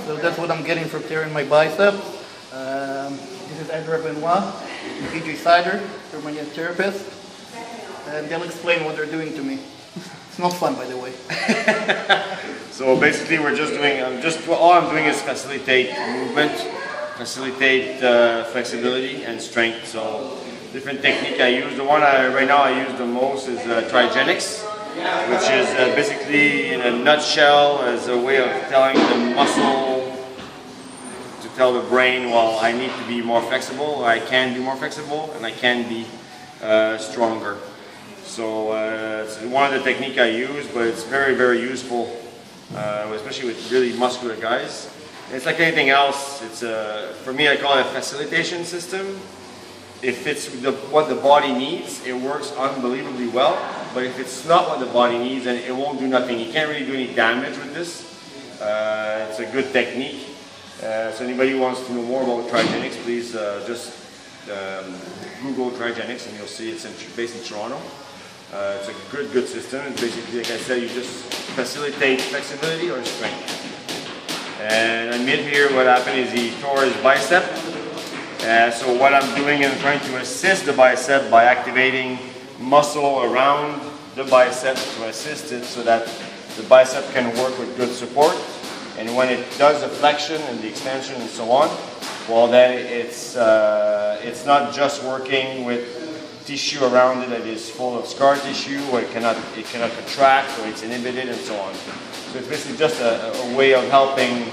So that's what I'm getting from tearing my biceps. This is Benoit and TJ Sider, they're my therapist. And they'll explain what they're doing to me. It's not fun, by the way. So basically we're just doing, all I'm doing is facilitate movement, facilitate flexibility and strength. So different technique I use. The one right now I use the most is Trigenics, which is basically in a nutshell as a way of telling the muscle to tell the brain, well, I need to be more flexible, I can be more flexible, and I can be stronger. So it's one of the techniques I use, but it's very, very useful, especially with really muscular guys. It's like anything else. It's for me, I call it a facilitation system. If it's what the body needs, it works unbelievably well. But if it's not what the body needs, then it won't do nothing. You can't really do any damage with this. It's a good technique. So anybody who wants to know more about Trigenics, please just Google Trigenics and you'll see it's based in Toronto. It's a good system. It's basically, like I said, you just facilitate flexibility or strength. And Amit here, what happened is he tore his bicep. So what I'm doing is I'm trying to assist the bicep by activating muscle around the bicep to assist it so that the bicep can work with good support. And when it does the flexion and the extension and so on, well then it's not just working with tissue around it that is full of scar tissue, or it cannot contract, or it's inhibited and so on. So it's basically just a way of helping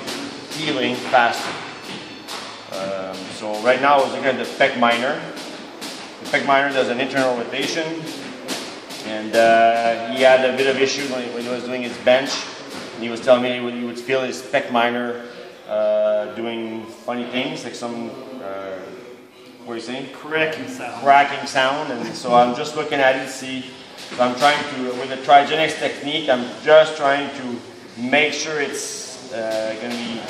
healing faster. So right now I was looking at the pec minor. The pec minor does an internal rotation, and he had a bit of issues when he was doing his bench. And he was telling me when he would feel his pec minor doing funny things, like some what are you saying? Cracking sound. Cracking sound, and so I'm just looking at it, see. So I'm trying to, with the Trigenics technique, I'm just trying to make sure it's going to be,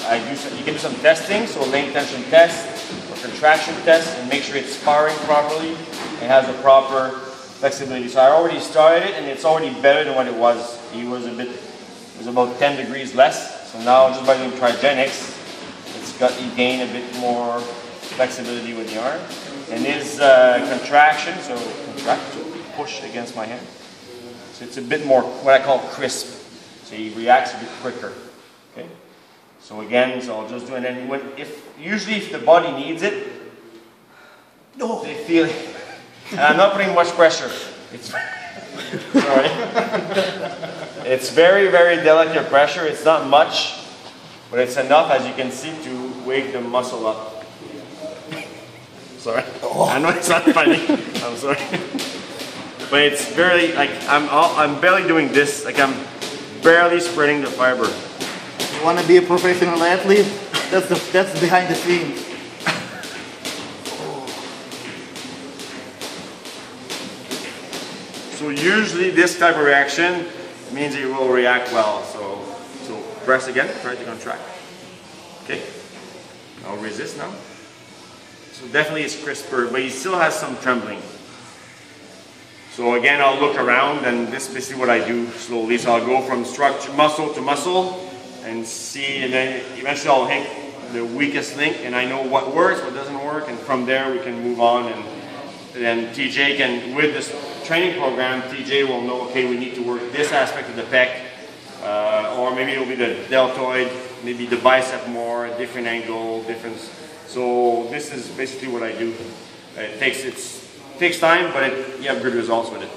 you can do some testing, so length tension test or contraction test, and make sure it's sparring properly and has the proper flexibility. So I already started it, and it's already better than what it was. It was about 10 degrees less. So now just by doing Trigenics, he gained a bit more flexibility with the arm. And his contraction, so push against my hand. So it's a bit more what I call crisp. So he reacts a bit quicker. Okay. So again, so I'll just do it. And usually if the body needs it, they feel it. And I'm not putting much pressure. It's sorry. It's very, very delicate pressure. It's not much, but it's enough, as you can see, to wake the muscle up. Sorry. I know it's not funny. I'm sorry. But it's barely, like, I'm barely doing this. Like, I'm barely spreading the fiber. You want to be a professional athlete? That's behind the scenes. So usually this type of reaction means it will react well. So press again, try to contract. Okay. I'll resist now. So definitely it's crisper, but he still has some trembling. So again, I'll look around, and this is basically what I do slowly. So I'll go from structure, muscle to muscle, and see, and then eventually I'll hit the weakest link, and I know what works, what doesn't work, and from there we can move on. And then TJ can, with this training program, TJ will know, okay, we need to work this aspect of the pec, or maybe it'll be the deltoid, maybe the bicep more, a different angle, different. So this is basically what I do. It takes time, but you have good results with it.